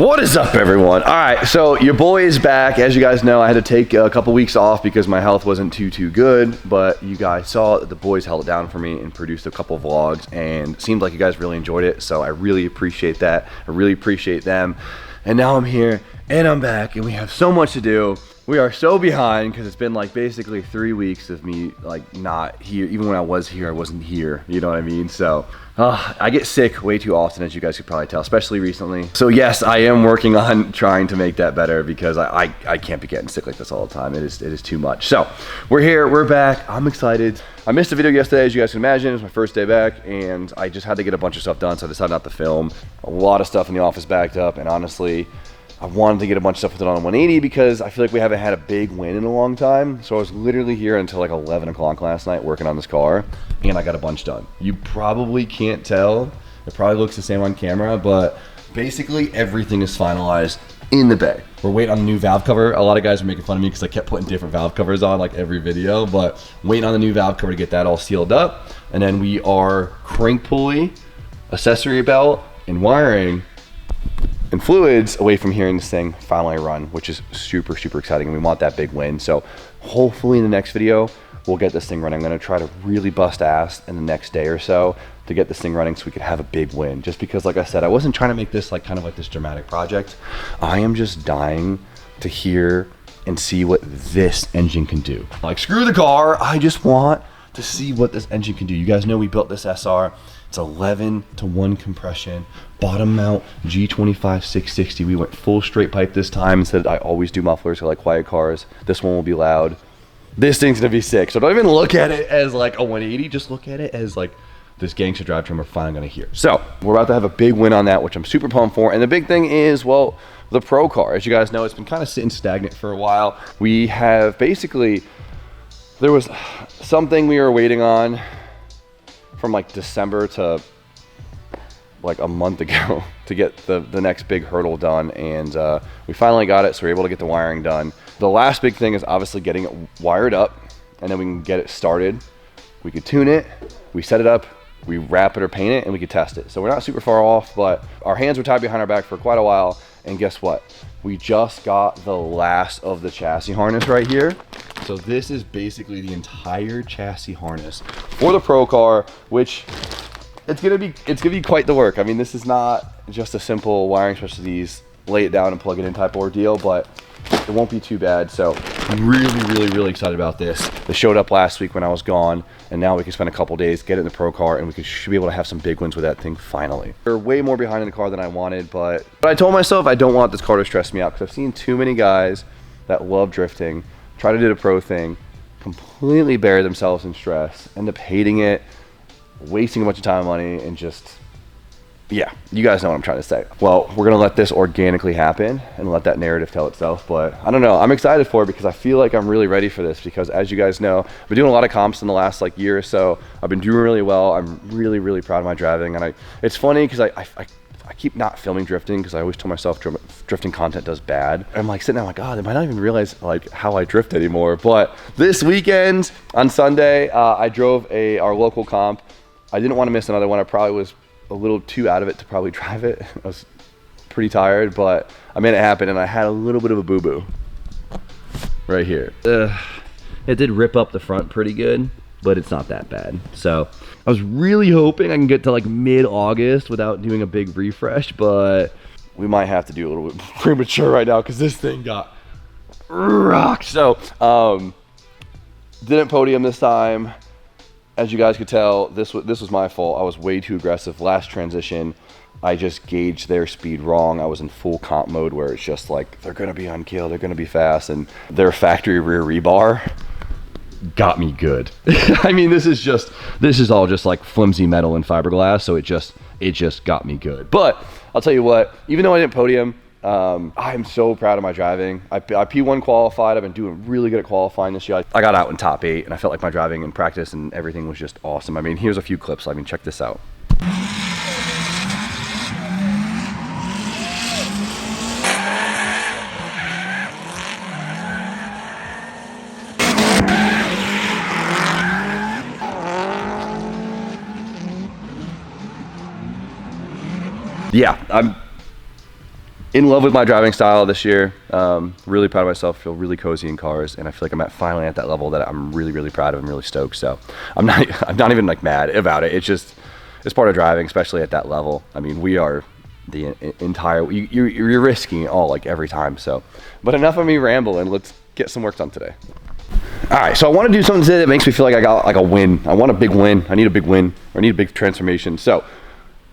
What is up, everyone? All right, so your boy is back. As you guys know, I had to take a couple weeks off because my health wasn't too good, but you guys saw that the boys held it down for me and produced a couple vlogs, and it seemed like you guys really enjoyed it, so I really appreciate that. I really appreciate them. And now I'm here and I'm back and we have so much to do. We are so behind because it's been like basically 3 weeks of me like not here. Even when I was here, I wasn't here. You know what I mean? So I get sick way too often, as you guys could probably tell, especially recently. So yes, I am working on trying to make that better because I can't be getting sick like this all the time. It is too much. So we're here, we're back. I'm excited. I missed a video yesterday, as you guys can imagine. It was my first day back and I just had to get a bunch of stuff done. So I decided not to film. A lot of stuff in the office backed up, and honestly, I wanted to get a bunch of stuff done on 180 because I feel like we haven't had a big win in a long time. So I was literally here until like 11 o'clock last night working on this car, and I got a bunch done. You probably can't tell. It probably looks the same on camera, but basically everything is finalized in the bay. We're waiting on the new valve cover. A lot of guys are making fun of me because I kept putting different valve covers on like every video, but waiting on the new valve cover to get that all sealed up. And then we are crank pulley, accessory belt, and wiring and fluids away from hearing this thing finally run, which is super exciting, and we want that big win. So hopefully in the next video we'll get this thing running. I'm going to try to really bust ass in the next day or so to get this thing running so we could have a big win, just because like I said, I wasn't trying to make this like kind of like this dramatic project. I am just dying to hear and see what this engine can do. Like, screw the car, I just want to see what this engine can do. You guys know we built this SR. It's 11-to-1 compression, bottom mount G25 660. We went full straight pipe this time instead. I always do mufflers, so like quiet cars. This one will be loud. This thing's gonna be sick. So don't even look at it as like a 180. Just look at it as like this gangster drivetrain we're finally gonna hear. So we're about to have a big win on that, which I'm super pumped for. And the big thing is, well, the Pro car. As you guys know, it's been kind of sitting stagnant for a while. We have basically, there was something we were waiting on from like December to like a month ago to get the next big hurdle done, and we finally got it, so we're able to get the wiring done. The last big thing is obviously getting it wired up, and then we can get it started. We could tune it, we set it up, we wrap it or paint it, and we could test it. So we're not super far off, but our hands were tied behind our back for quite a while, and guess what? We just got the last of the chassis harness right here. So this is basically the entire chassis harness for the Pro car, which it's gonna be quite the work. I mean, this is not just a simple wiring switch to these, lay it down and plug it in type ordeal, but it won't be too bad. So I'm really excited about this. They showed up last week when I was gone, and now we can spend a couple days, get it in the Pro car, and we should be able to have some big wins with that thing finally. We're way more behind in the car than I wanted, but I told myself I don't want this car to stress me out, because I've seen too many guys that love drifting try to do the pro thing, completely bury themselves in stress, end up hating it, wasting a bunch of time and money, and just, yeah, you guys know what I'm trying to say. Well, we're gonna let this organically happen and let that narrative tell itself. But I don't know, I'm excited for it because I feel like I'm really ready for this, because as you guys know, I've been doing a lot of comps in the last like year or so. I've been doing really well. I'm really proud of my driving, and it's funny because I keep not filming drifting because I always tell myself drifting content does bad. And I'm like sitting there like, God, they might not even realize like how I drift anymore. But this weekend on Sunday, I drove our local comp. I didn't want to miss another one. I probably was a little too out of it to probably drive it. I was pretty tired, but I made it happen, and I had a little bit of a boo-boo right here. It did rip up the front pretty good, but it's not that bad. So I was really hoping I can get to like mid-August without doing a big refresh, but we might have to do a little bit premature right now because this thing got rocked. So didn't podium this time. As you guys could tell, this was my fault. I was way too aggressive. Last transition, I just gauged their speed wrong. I was in full comp mode where it's just like, they're gonna be on kill, they're gonna be fast, and their factory rear rebar got me good. I mean, this is all just like flimsy metal and fiberglass, so it just got me good. But I'll tell you what, even though I didn't podium, I'm so proud of my driving. I P1 qualified. I've been doing really good at qualifying this year. I got out in top 8, and I felt like my driving in practice and everything was just awesome. I mean, here's a few clips. I mean, check this out. Yeah, in love with my driving style this year. Really proud of myself. Feel really cozy in cars, and I feel like I'm finally at that level that I'm really proud of and really stoked. So I'm not even like mad about it. It's part of driving, especially at that level. I mean, we are the entire. You're risking it all like every time. So, but enough of me rambling. Let's get some work done today. All right, so I want to do something today that makes me feel like I got like a win. I want a big win. I need a big win. Or I need a big transformation. So.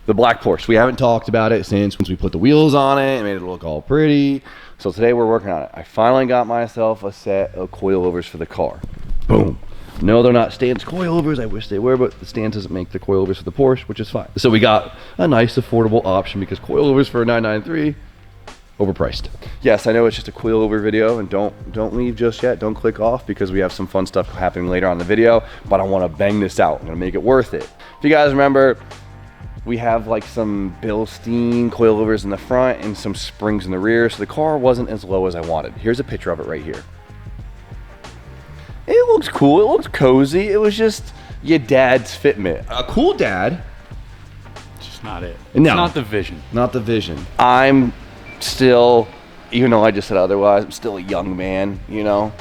The black Porsche, we haven't talked about it since we put the wheels on it and made it look all pretty. So today we're working on it. I finally got myself a set of coilovers for the car. Boom. No, they're not Stance coilovers. I wish they were, but the Stance doesn't make the coilovers for the Porsche, which is fine. So we got a nice affordable option because coilovers for a 993, overpriced. Yes, I know it's just a coilover video, and don't leave just yet. Don't click off because we have some fun stuff happening later on in the video, but I want to bang this out. I'm going to make it worth it. If you guys remember, we have like some Bilstein coilovers in the front and some springs in the rear, so the car wasn't as low as I wanted. Here's a picture of it right here. It looks cool, it looks cozy. It was just your dad's fitment. A cool dad. It's just not it. No. It's not the vision. Not the vision. I'm still, even though I just said otherwise, I'm still a young man, you know?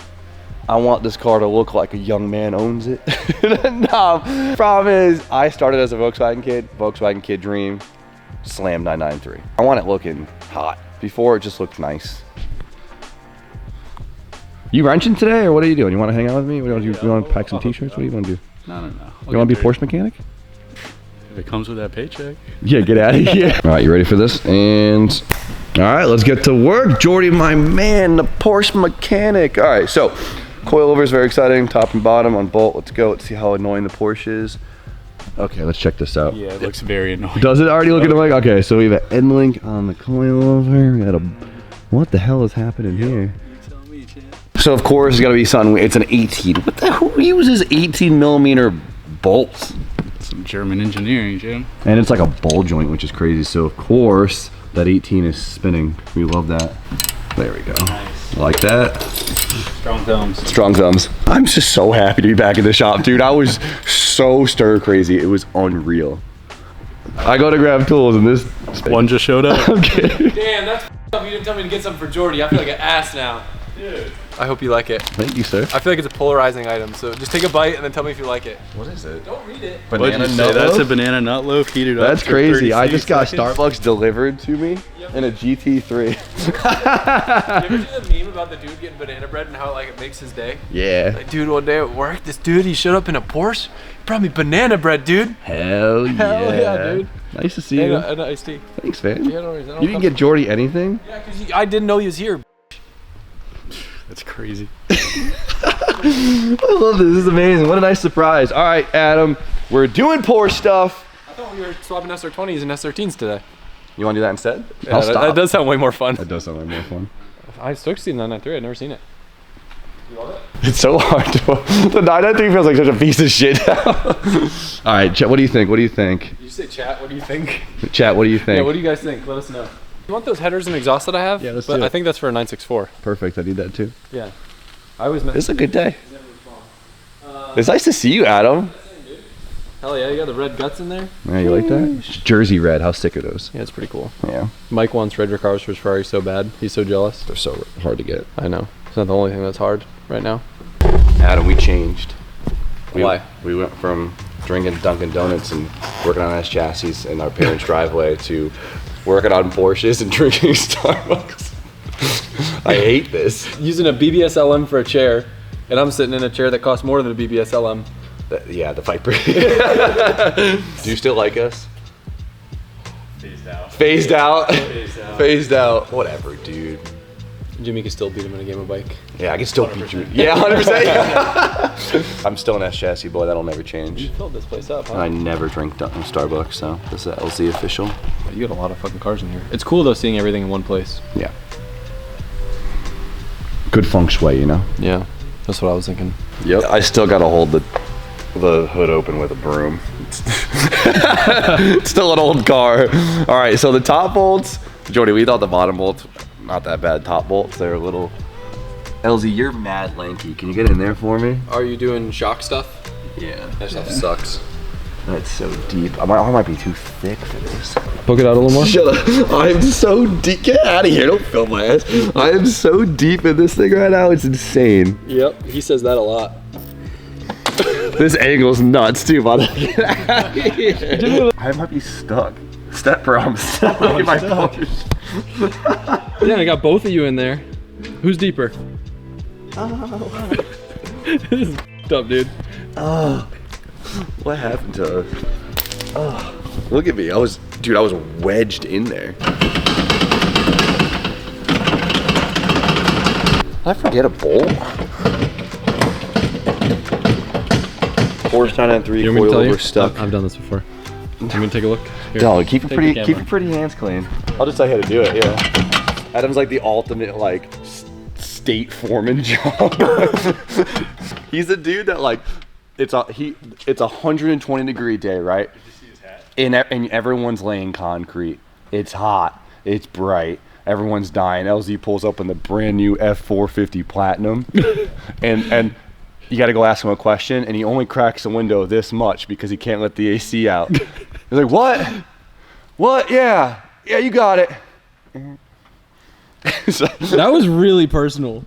I want this car to look like a young man owns it. No, problem is, I started as a Volkswagen kid dream, slam 993. I want it looking hot. Before, it just looked nice. You wrenching today, or what are you doing? You want to hang out with me? You want to pack some t-shirts? What do you want to do? No. You want to be a Porsche mechanic? If it comes with that paycheck. Yeah, get out of here. All right, you ready for this? And all right, let's get to work. Jordy, my man, the Porsche mechanic. All right, so coilover is very exciting, top and bottom on bolt. Let's go. Let's see how annoying the Porsche is. Okay, let's check this out. Yeah, it looks very annoying. Does it already look annoying? Okay, so we have an end link on the coilover. We got a. What the hell is happening here? You tell me, champ. So of course it's got to be something. It's an 18. What the? Who uses 18 millimeter bolts? Some German engineering, Jim. And it's like a ball joint, which is crazy. So of course that 18 is spinning. We love that. There we go. Nice. Like that. Strong thumbs. Strong thumbs. I'm just so happy to be back in the shop, dude. I was so stir crazy. It was unreal. I go to grab tools and this one just showed up. Okay. Damn, that's up. You didn't tell me to get something for Jordy. I feel like an ass now. Dude. I hope you like it. Thank you, sir. I feel like it's a polarizing item, so just take a bite and then tell me if you like it. What is it? Don't read it. What'd you say? That's a banana nut loaf heated up. That's for crazy. 30 I just got seconds. Starbucks delivered to me in a GT3. You ever see the meme about the dude getting banana bread and how like it makes his day? Yeah. Like, dude, one day at work, this dude, he showed up in a Porsche. He brought me banana bread, dude. Hell yeah. Hell yeah, dude. Nice to see you. And an iced tea. Thanks, man. Yeah, no worries. You didn't get Jordy anything? Yeah, because I didn't know he was here. That's crazy. I love this. This is amazing. What a nice surprise. All right, Adam, we're doing Porsche stuff. I thought we were swapping SR20s and SR13s today. You want to do that instead? Yeah, I'll stop. that does sound way more fun. That does sound like more fun. I still see the 993. I've never seen it. You love it? It's so hard to. The 993 feels like such a piece of shit now. All right, Chat, what do you think? What do you think? You say chat, what do you think? Chat, what do you think? Yeah, what do you guys think? Let us know. You want those headers and exhaust that I have? Yeah, let's but do it. I think that's for a 964. Perfect. I need that too. Yeah. I always meant. This is a good day. It's nice to see you, Adam. Hell yeah, you got the red guts in there? Yeah, you like that? Jersey red. How sick are those? Yeah, it's pretty cool. Yeah. Mike wants red cars for his Ferrari so bad. He's so jealous. They're so hard to get. I know. It's not the only thing that's hard right now. Adam, we changed. Why? We went from drinking Dunkin' Donuts and working on S chassis in our parents' driveway to working on Porsches and drinking Starbucks. I hate this. Using a BBS LM for a chair, and I'm sitting in a chair that costs more than a BBS LM. Yeah, the Viper. Do you still like us? Phased out. Phased out. Phased out. Phased out. Whatever, dude. Jimmy can still beat him in a game of bike. Yeah, I can still beat you. Yeah, 100%. I'm still an S chassis boy. That'll never You change. filled this place up, huh? I never drink Starbucks, so this is LZ official. You got a lot of fucking cars in here. It's cool though seeing everything in one place. Yeah. Good feng shui, you know? Yeah, that's what I was thinking. Yep. I still gotta hold the hood open with a broom. It's still an old car. All right, so the top bolts, Jordy, we thought the bottom bolts, not that bad. Top bolts, they're a little. LZ, you're mad lanky. Can you get in there for me? Are you doing shock stuff? Yeah. That stuff sucks. That's so deep. I might be too thick for this. Poke it out a little more. Shut up. I'm so deep. Get out of here. Don't film my ass. I am so deep in this thing right now. It's insane. Yep, he says that a lot. This angle's nuts too, buddy. Get out of here. I might be stuck. Step bro, I'm stuck. Look at my Porsche. Yeah, I got both of you in there. Who's deeper? Oh. This is up, dude. Oh. What happened to us? Oh. Look at me. I was wedged in there. I forget a bolt. Porsche 993 coilover stuck. I've done this before. You gonna take a look? Here. Dog, keep your pretty hands clean. I'll just tell you how to do it. Yeah. Adam's like the ultimate like state foreman job. He's a dude that like it's a 120-degree day, right? Did you see his hat? And everyone's laying concrete. It's hot. It's bright. Everyone's dying. LZ pulls up in the brand new F450 Platinum, and you got to go ask him a question, and he only cracks the window this much because he can't let the AC out. He's like, "What? What? Yeah, you got it." That was really personal.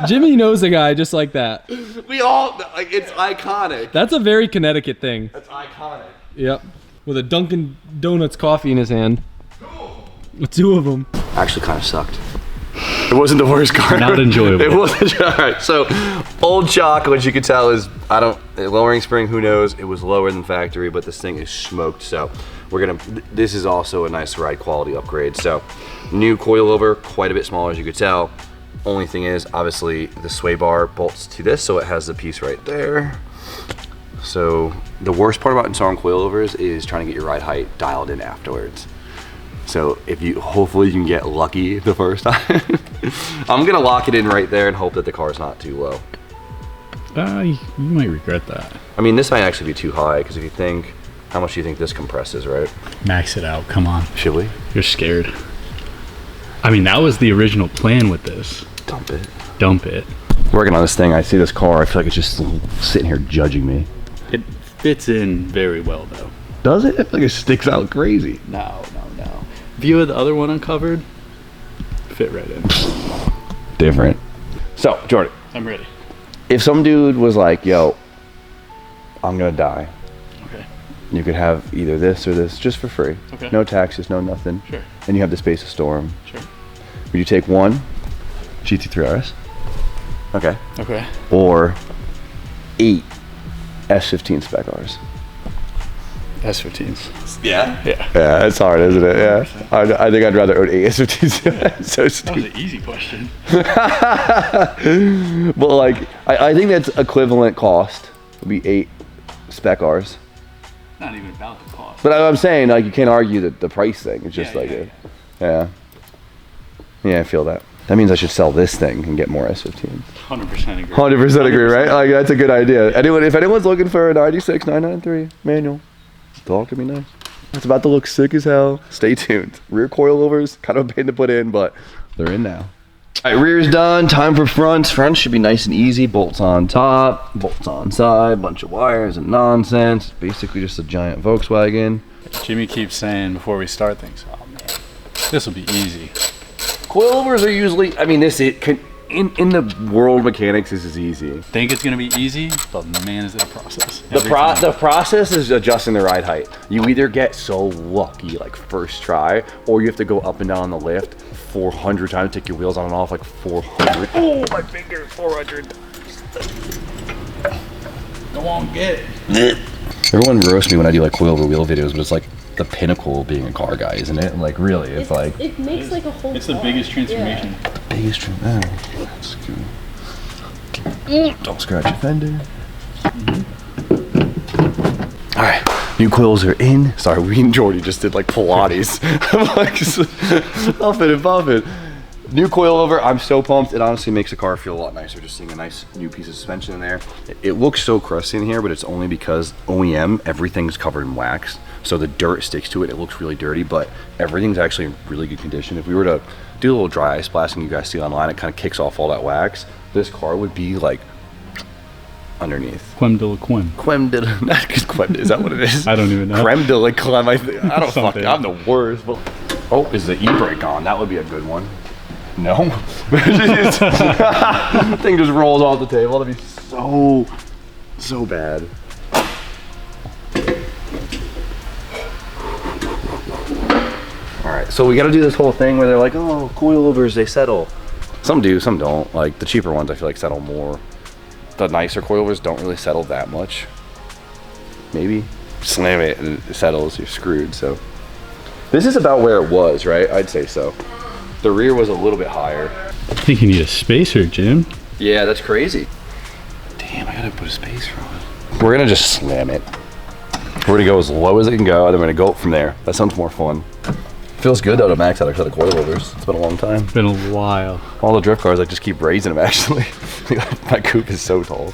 Jimmy knows a guy just like that. We all like it's iconic. That's a very Connecticut thing. That's iconic. Yep. With a Dunkin' Donuts coffee in his hand. With two of them. Actually, kind of sucked. It wasn't the worst car. Not enjoyable. It wasn't. All right. So, old shock, which you could tell is lowering spring. Who knows? It was lower than factory, but this thing is smoked. So, this is also a nice ride quality upgrade. So, new coilover, quite a bit smaller as you could tell. Only thing is, obviously, the sway bar bolts to this, so it has the piece right there. So, the worst part about installing coilovers is trying to get your ride height dialed in afterwards. So hopefully you can get lucky the first time. I'm gonna lock it in right there and hope that the car's not too low. You might regret that. I mean, this might actually be too high, because if you think, how much do you think this compresses, right? Max it out, come on. Should we? You're scared. I mean, that was the original plan with this. Dump it. Dump it. Working on this thing, I see this car, I feel like it's just sitting here judging me. It fits in very well, though. Does it? I feel like it sticks out crazy. No. View of the other one uncovered, fit right in. Different. So, Jordan. I'm ready. If some dude was like, yo, I'm gonna die. Okay. You could have either this or this just for free. Okay. No taxes, no nothing. Sure. And you have the space to store them. Sure. Would you take one GT3RS? Okay. Okay. Or 8 S15 spec Rs? S15s. Yeah? Yeah. Yeah, it's hard, isn't it? Yeah. I think I'd rather own 8 S15s. So That was stupid. an easy question. But like, I think that's equivalent cost. Would be 8 spec Rs. Not even about the cost. But I'm saying, like, you can't argue that the price thing. It's just yeah. I feel that. That means I should sell this thing and get more S15s. 100% agree. 100% agree, right? Like, that's a good idea. If anyone's looking for a 96 993 manual, talk to me nice. It's about to look sick as hell. Stay tuned. Rear coilovers, kind of a pain to put in, but they're in now. All right, rear's done. Time for fronts. Fronts should be nice and easy. Bolts on top, bolts on side, bunch of wires and nonsense. Basically just a giant Volkswagen. Jimmy keeps saying before we start things, oh man, this will be easy. Coilovers are usually, I mean, in the world of mechanics, this is easy. Think it's gonna be easy, but man, is it a process. The process is adjusting the ride height. You either get so lucky, like first try, or you have to go up and down the lift 400 times, take your wheels on and off like 400. Oh, my finger, 400. Go on, get it. Everyone roasts me when I do like coilover wheel videos, but it's like the pinnacle of being a car guy, isn't it? Like really, it's like it makes like a whole. It's the biggest transformation. Yeah. the biggest trim. Oh, that's good. Don't scratch your fender. All right, new coils are in. Sorry, we and Jordy just did like Pilates. I'm like puffing and puffing. New coilover, I'm so pumped. It honestly makes the car feel a lot nicer just seeing a nice new piece of suspension in there. It looks so crusty in here, but it's only because OEM, everything's covered in wax. So the dirt sticks to it. It looks really dirty, but everything's actually in really good condition. If we were to do a little dry ice blasting you guys see online, it kind of kicks off all that wax. This car would be like underneath. Creme de la creme. Creme de la, not because creme, is that what it is? I don't even know. Creme de la creme, I don't fuck, Something. I'm the worst. But, oh, is the e-brake on? That would be a good one. No. The thing just rolls off the table. That'd be so bad. All right, so we got to do this whole thing where they're like, oh, coilovers, they settle. Some do, some don't. Like the cheaper ones, I feel like settle more. The nicer coilovers don't really settle that much. Maybe slam it and it settles, you're screwed. So this is about where it was, right? I'd say so. The rear was a little bit higher. I think you need a spacer, Jim. Yeah, that's crazy. Damn, I gotta put a spacer on. We're gonna just slam it. We're gonna go as low as it can go, and then we're gonna go from there. That sounds more fun. Feels good though to max out a set of coilovers. It's been a long time. Been a while. All the drift cars, I just keep raising them actually. My coupe is so tall.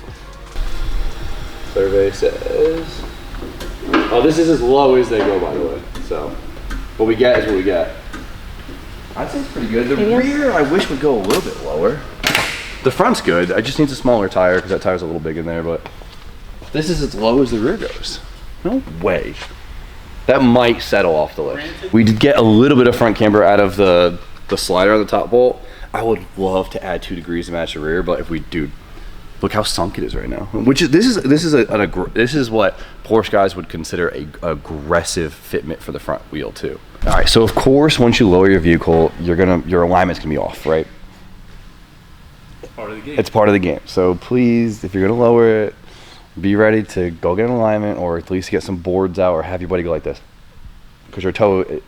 Survey says, oh, this is as low as they go, by the way. So what we get is what we get. I'd say it's pretty good. The rear, I wish would go a little bit lower. The front's good. I just need a smaller tire because that tire's a little big in there, but this is as low as the rear goes. No way. That might settle off the lift. We did get a little bit of front camber out of the slider on the top bolt. I would love to add 2 degrees to match the rear, but if we do, look how sunk it is right now. Which is this is what Porsche guys would consider a aggressive fitment for the front wheel too. All right, so of course, once you lower your vehicle, your alignment's gonna be off, right? Part of the game. It's part of the game. So please, if you're gonna lower it, be ready to go get an alignment, or at least get some boards out, or have your buddy go like this. Because your toe,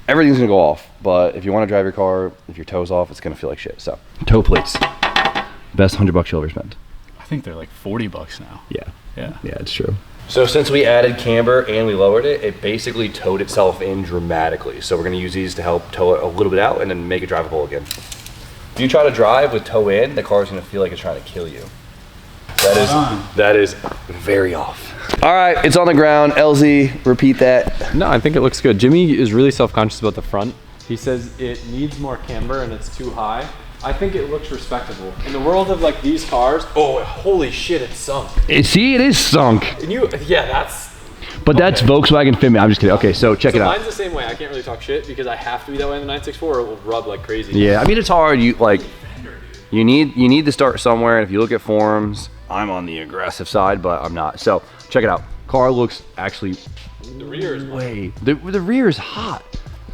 everything's gonna go off. But if you want to drive your car, if your toe's off, it's gonna feel like shit. So toe plates, best $100 you'll ever spend. I think they're like $40 now. Yeah, Yeah. yeah, it's true. So since we added camber and we lowered it, it basically towed itself in dramatically. So we're gonna use these to help tow it a little bit out and then make it drivable again. If you try to drive with toe in, the car's gonna feel like it's trying to kill you. That is very off. All right, it's on the ground. LZ, repeat that. No, I think it looks good. Jimmy is really self-conscious about the front. He says it needs more camber and it's too high. I think it looks respectable. In the world of like these cars, oh, holy shit, it's sunk. See, it is sunk. And yeah, that's... But that's Volkswagen Fitment. I'm just kidding. Okay, so check it out. Mine's the same way. I can't really talk shit because I have to be that way in the 964 or it will rub like crazy. Yeah, I mean, it's hard. You need to start somewhere. And if you look at forums, I'm on the aggressive side, but I'm not. So check it out. Car looks actually The rear is way. The rear is hot.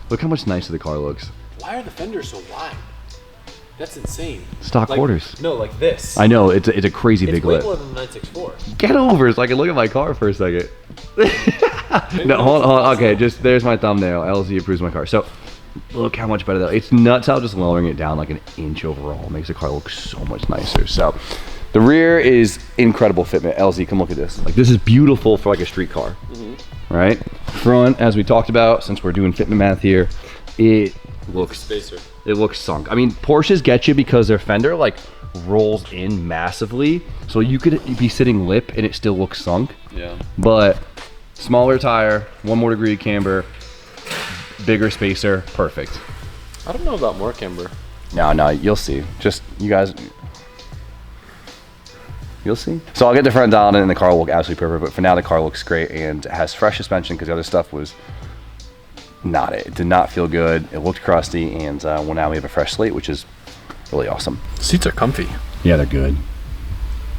Look how much nicer the car looks. Why are the fenders so wide? That's insane. Stock Like, quarters. No, like this. I know it's a crazy It's big way lip. more than the 964. Get over so I can look at my car for a second. No, hold on. Okay, just there's my thumbnail. LZ approves my car. So look how much better that. It's nuts how just lowering it down like an inch overall makes the car look so much nicer. So the rear is incredible fitment. LZ, come look at this. Like this is beautiful for like a street car, right? Front, as we talked about, since we're doing fitment math here, it looks Spacer. It looks sunk. I mean, Porsches get you because their fender like rolls in massively, so you could be sitting lip and it still looks sunk. Yeah. But smaller tire, 1 more degree of camber, bigger spacer, perfect. I don't know about more camber. No, you'll see. Just you guys, you'll see. So I'll get the front dialed in and the car will look absolutely perfect. But for now, the car looks great and it has fresh suspension because the other stuff was not it. It did not feel good. It looked crusty, and well, now we have a fresh slate, which is really awesome. Seats are comfy. Yeah, they're good.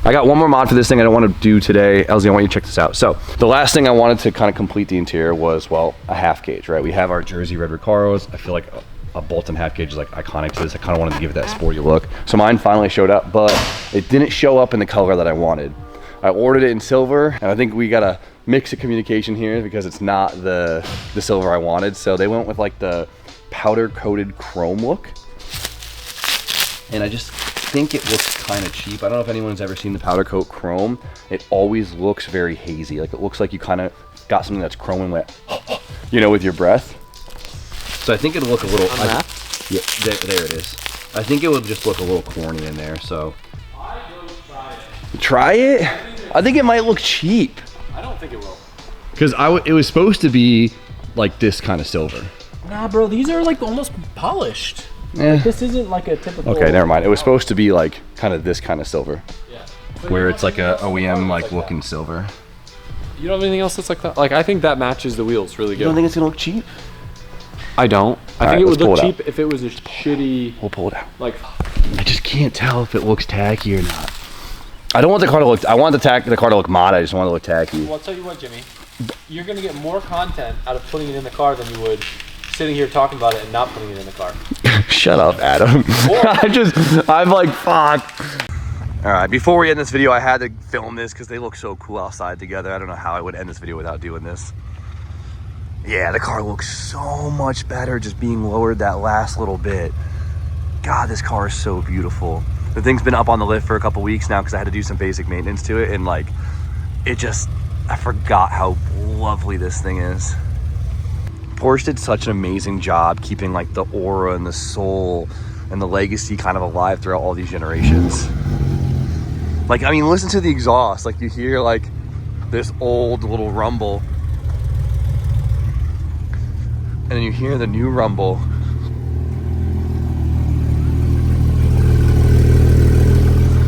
I got one more mod for this thing I don't want to do today. LZ, I want you to check this out. So the last thing I wanted to kind of complete the interior was, well, a half gauge, right? We have our Jersey red Recaros. I feel like a Bolton half gauge is like iconic to this. I kind of wanted to give it that sporty look. So mine finally showed up, but it didn't show up in the color that I wanted. I ordered it in silver, and I think we got a mix of communication here because it's not the silver I wanted. So they went with like the powder coated chrome look. And I just think it looks kind of cheap. I don't know if anyone's ever seen the powder coat chrome. It always looks very hazy. Like it looks like you kind of got something that's chroming wet, you know, with your breath. So I think it'll look a little, yeah, there it is. I think it would just look a little corny in there, so. Try it? I think it might look cheap. I don't think it will. Because it was supposed to be like this kind of silver. Nah, bro, these are like almost polished. Eh. This isn't like a typical. Okay, never mind. It was supposed to be like kind of this kind of silver. Yeah. where it's like a OEM like looking silver. You don't have anything else that's like that? Like, I think that matches the wheels really good. You don't think it's gonna look cheap? I don't. I think right, it would let's look pull it cheap if it was a shitty, We'll pull it out. like, I just can't tell if it looks tacky or not. I don't want the car to look. I want the car to look mod. I just want it to look tacky. Well, I'll tell you what, Jimmy. You're going to get more content out of putting it in the car than you would sitting here talking about it and not putting it in the car. Shut up, Adam. I'm like, fuck. All right, before we end this video, I had to film this because they look so cool outside together. I don't know how I would end this video without doing this. Yeah, the car looks so much better just being lowered that last little bit. God, this car is so beautiful. The thing's been up on the lift for a couple weeks now because I had to do some basic maintenance to it, and like, I forgot how lovely this thing is. Porsche did such an amazing job keeping like the aura and the soul and the legacy kind of alive throughout all these generations. Like, I mean, listen to the exhaust. Like, you hear like this old little rumble, and then you hear the new rumble.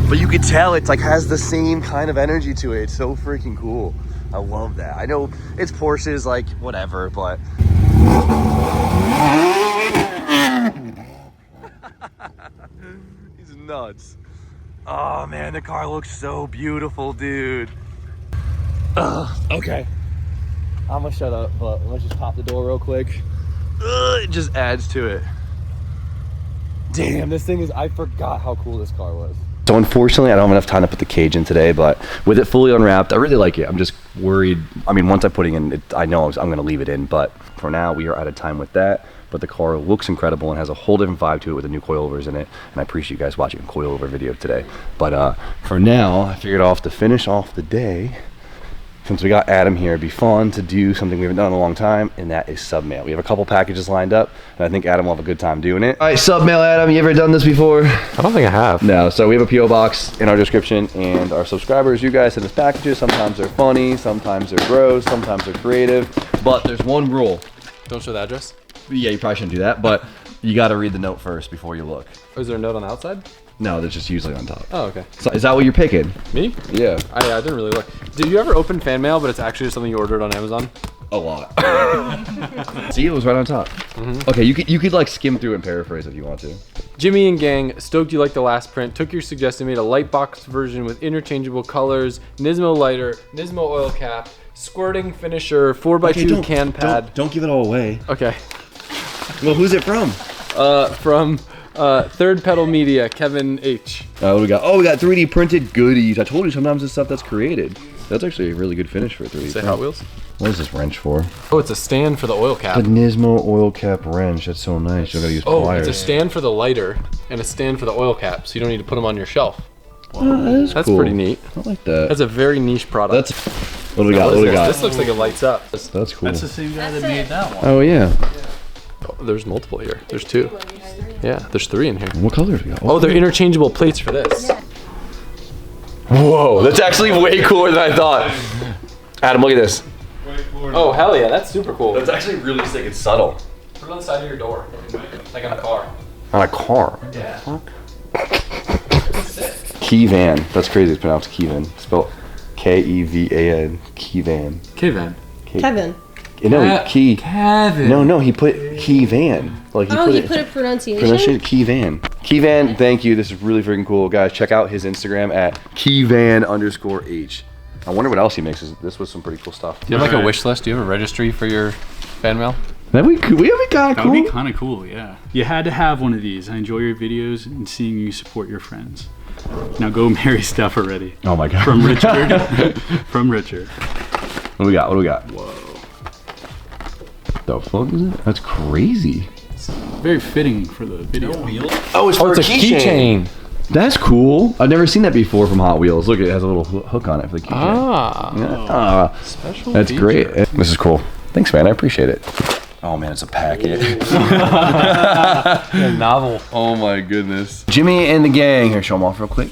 But you could tell it's like has the same kind of energy to it. It's so freaking cool. I love that. I know it's Porsche's, like, whatever, but he's nuts. Oh man, the car looks so beautiful, dude. Okay. I'm gonna shut up, but let's just pop the door real quick. It just adds to it. Damn, this thing is, I forgot how cool this car was. So unfortunately, I don't have enough time to put the cage in today, but with it fully unwrapped, I really like it. I'm just worried. I mean, once I'm putting in, I know I'm gonna leave it in, but for now, we are out of time with that. But the car looks incredible and has a whole different vibe to it with the new coilovers in it. And I appreciate you guys watching a coilover video today. But for now, I figured off to finish off the day, since we got Adam here, it'd be fun to do something we haven't done in a long time, and that is sub mail. We have a couple packages lined up, and I think Adam will have a good time doing it. All right, sub mail, Adam. You ever done this before? I don't think I have. No. So we have a PO box in our description, and our subscribers, you guys, send us packages. Sometimes they're funny, sometimes they're gross, sometimes they're creative. But there's one rule. Don't show the address? Yeah, you probably shouldn't do that, but you got to read the note first before you look. Oh, is there a note on the outside? No, that's just usually on top. Oh, okay. So is that what you're picking? Me? Yeah. I didn't really look. Did you ever open fan mail, but it's actually just something you ordered on Amazon? A lot. See, it was right on top. Mm-hmm. Okay, you could like skim through and paraphrase if you want to. Jimmy and gang, stoked you liked the last print. Took your suggestion, made a light box version with interchangeable colors, Nismo lighter, Nismo oil cap, squirting finisher, 4x2 can pad. Don't give it all away. Okay. Well, who's it from? From Third Pedal Media, Kevin H. What do we got? Oh, we got 3D printed goodies. I told you sometimes this stuff that's created. That's actually a really good finish for a 3D Say print. Hot Wheels? What is this wrench for? Oh, it's a stand for the oil cap. The Nismo oil cap wrench. That's so nice. You gotta use pliers. It's a stand for the lighter and a stand for the oil cap, so you don't need to put them on your shelf. That's That's cool. pretty neat. I like that. That's a very niche product. What do we got? What do we got? This looks like it lights up. That's cool. That's the same guy that made that one. Oh yeah. Oh, there's multiple here. There's two. Yeah, there's three in here. What colors we got? Oh, they're interchangeable plates for this. Whoa, that's actually way cooler than I thought. Adam, look at this. Oh, hell yeah, that's super cool. That's actually really sick. It's subtle. Put it on the side of your door, like on a car. On a car. Yeah. Key van. That's crazy. It's pronounced Keyvan. Spelled Kevan. Keyvan. Kevin. Kevin. No, key. Kevin. No, he put key van. Like Oh, you put a pronunciation? Key van. Key van, thank you. This is really freaking cool. Guys, check out his Instagram at keyvan_h. I wonder what else he makes. This was some pretty cool stuff. Do you have like a wish list? Do you have a registry for your fan mail? That'd be kind of That cool. would be kind of cool, yeah. You had to have one of these. I enjoy your videos and seeing you support your friends. Now go marry Steph already. Oh my god. From Richard. From Richard. What do we got? Whoa. The fuck is it? That's crazy. Very fitting for the video. Oh, it's Oh, it's a keychain. That's cool. I've never seen that before from Hot Wheels. Look, it has a little hook on it for the keychain. Ah. Special That's feature. great. This is cool. Thanks, man. I appreciate it. Oh man, it's a packet. Novel. Oh my goodness. Jimmy and the gang. Here, show them off real quick.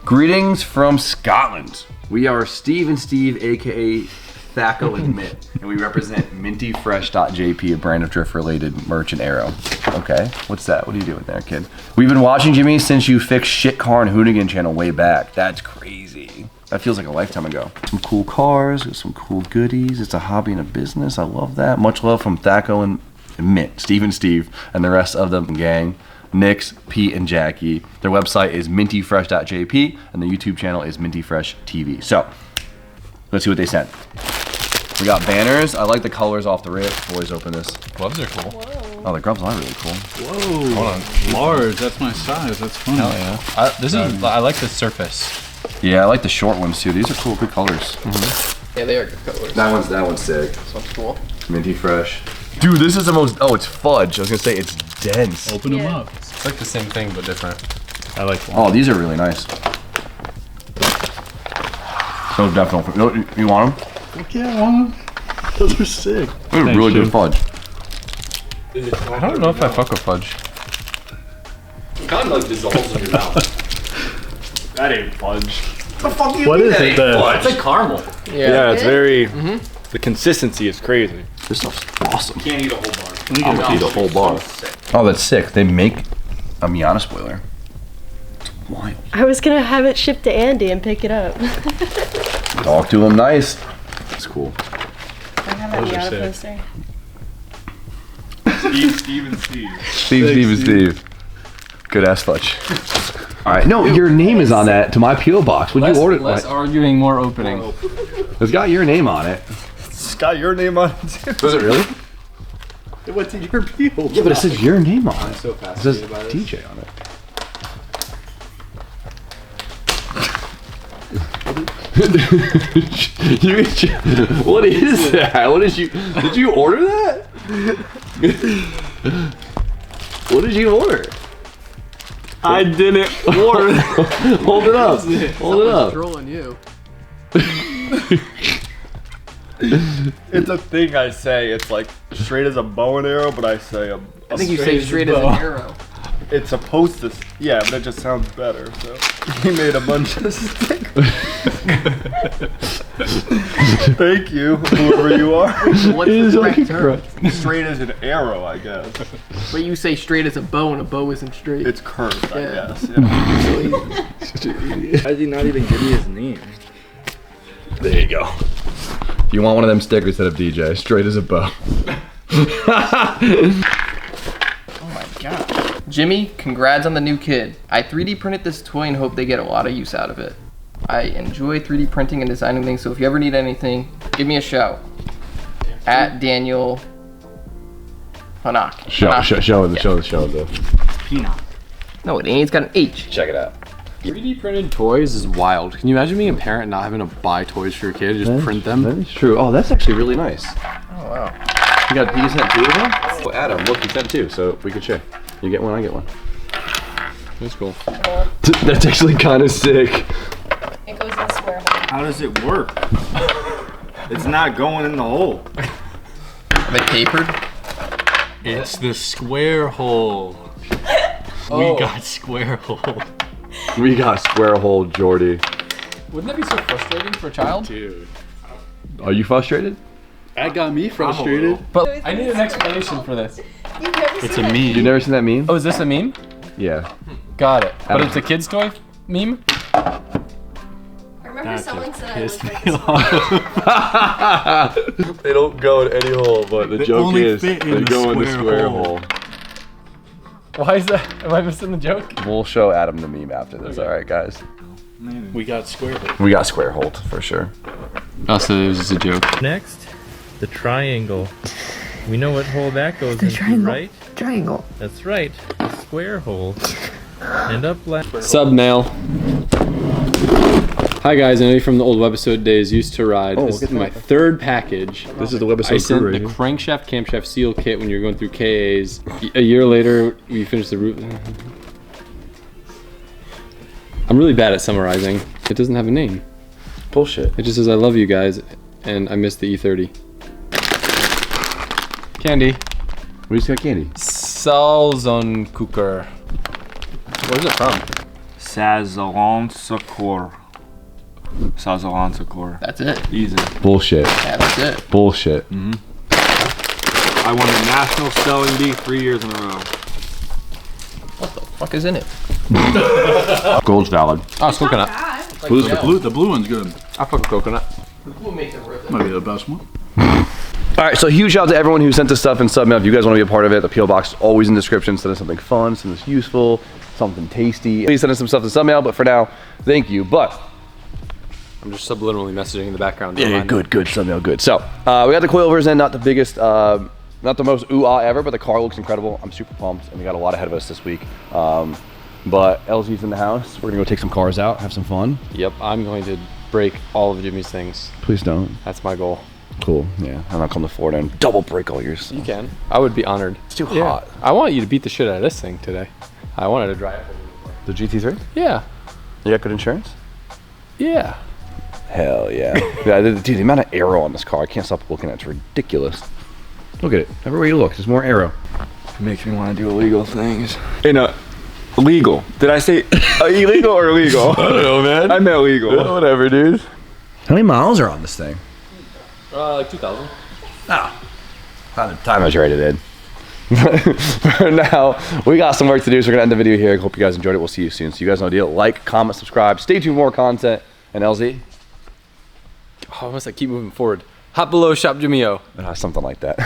Greetings from Scotland. We are Steve and Steve, aka Thaco and Mint, and we represent mintyfresh.jp, a brand of drift-related merch and arrow. Okay, what's that? What are you doing there, kid? We've been watching Jimmy since you fixed Shit Car and Hoonigan channel way back. That's crazy. That feels like a lifetime ago. Some cool cars, some cool goodies. It's a hobby and a business. I love that. Much love from Thaco and Mint, Steve, and the rest of the gang. Nix, Pete, and Jackie. Their website is mintyfresh.jp, and the YouTube channel is mintyfreshtv. So, let's see what they sent. We got banners. I like the colors off the rip. Boys, open this. Gloves are cool. Whoa. Oh, the gloves are really cool. Whoa. Hold on. Large. That's my size. That's funny. Hell yeah. I like the surface. Yeah, I like the short ones too. These are cool, good colors. Yeah, they are good colors. That one's sick. This one's cool. Minty Fresh. Dude, this is the most. Oh, it's fudge. I was gonna say it's dense. Open them Yeah. up. It's like the same thing but different. I like one. Oh, these are really nice. So definitely. You want them? Fuck yeah, I want them. Those are sick. They're Thanks, really Jim. good fudge. I don't know if I fuck with fudge. It kind of like dissolves in your mouth. That ain't fudge. What What is it? It's like caramel. Yeah, it's Really? very. The consistency is crazy. This stuff's awesome. Can't eat a whole bar. I'm gonna eat a whole bar. Oh, that's sick. They make a Miata spoiler. It's wild. I was gonna have it shipped to Andy and pick it up. Talk to him nice. That's cool. I have a Those are Miata sick. poster. Steve. Good ass fudge. All right. No, your name is on that to my PO box. Would you order it? Less arguing, more opening. It's got your name on it. It's got your name on it too. Does it really? It went to your people. Yeah, but it says your name on it. So It says fascinated by this. DJ on it. What is that? What did you order that? What did you order? I didn't order. Hold it up. Hold it up. Trolling you. It's a thing I say. It's like straight as a bow and arrow, but I say I think you say straight as an arrow. it's supposed to. Yeah, but it just sounds better. So he made a bunch of stickers. Thank you, whoever you are. What's the correct term? Straight as an arrow, I guess. But you say straight as a bow, and a bow isn't straight. It's curved, I Yeah. guess. Yeah. Why did he not even give me his name? There you go. You want one of them stickers that have DJ, straight as a bow. Oh my god. Jimmy, congrats on the new kid. I 3D printed this toy and hope they get a lot of use out of it. I enjoy 3D printing and designing things, so if you ever need anything, give me a shout. At Daniel Hanak. Show the. No, it ain't. It's got an H. Check it out. 3D printed toys is wild. Can you imagine being a parent and not having to buy toys for your kid? Just print them? That is true. Oh, that's actually really nice. Oh wow. You sent two of them? Oh, Adam, look, you sent two, so we could share. You get one, I get one. That's cool. That's actually kind of sick. It goes in a square hole. How does it work? It's not going in the hole. Are they papered? It's the square hole. Oh. We got square hole. We got square hole Jordy. Wouldn't that be so frustrating for a child? Dude. Are you frustrated? That got me frustrated. But I need an explanation for this. You've never It's seen a it? meme. You never seen that meme? Oh, is this a meme? Yeah. Got it. But it's a kid's toy meme? I remember That someone just said I pissed looked like me this. off. They don't go in any hole, but the They joke only is fit in they the go in the square square hole. hole. Why is that? Am I missing the joke? We'll show Adam the meme after this, alright guys? We got square hole. We got square hole for sure. Oh, so it was just a joke. Next, the triangle. We know what hole that goes into, right? Triangle. That's right, the square hole. And up left. Subnail. Hi guys, I know you from the old webisode days. Used to ride. Oh, This look is at my that. third package. This is the webisode I sent crew the right here. crankshaft, camshaft seal kit when you're going through KAs. A year later, we finished the roof. I'm really bad at summarizing. It doesn't have a name. Bullshit. It just says I love you guys, and I missed the E30. Candy. We just got candy. Salzonkucher. Where's it from? Sazalon Sakor. Size Alonso core. That's it. Easy. Bullshit. Yeah, that's it. Bullshit. I won the National Spelling Bee 3 years in a row. What the fuck is in it? Gold's valid. Oh, it's coconut. The blue one's good. I fuck coconut. What makes it worth it? Might be the best one. All right, so huge shout out to everyone who sent us stuff and sub mail. If you guys want to be a part of it, the PO box is always in the description. Send us something fun, send us useful, something tasty. Please send us some stuff to sub mail, but for now, thank you. But I'm just subliminally messaging in the background. yeah, good, sub mail, good. So we got the coilovers in, not the biggest, not the most ooh-ah ever, but the car looks incredible. I'm super pumped, and we got a lot ahead of us this week. But LZ's in the house. We're gonna go take some cars out, have some fun. Yep, I'm going to break all of Jimmy's things. Please don't. That's my goal. Cool, yeah. I'm not come to Florida and double break all yours. You can. I would be honored. It's too hot. I want you to beat the shit out of this thing today. I wanted to drive it. The GT3? Yeah. You got good insurance? Yeah. Hell yeah. Yeah, dude, the amount of aero on this car, I can't stop looking at it. It's ridiculous. Look at it. Everywhere you look, there's more aero. It makes me want to do illegal things. Legal. Did I say illegal or illegal? I don't know, man. I meant legal. Yeah, whatever, dude. How many miles are on this thing? Like 2,000. By the time I was ready to For now, we got some work to do, so we're gonna end the video here. I hope you guys enjoyed it. We'll see you soon. So you guys know the deal. Like, comment, subscribe. Stay tuned for more content. And LZ? Oh, I must keep moving forward. Hop below, shop Jimmy O. Something like that.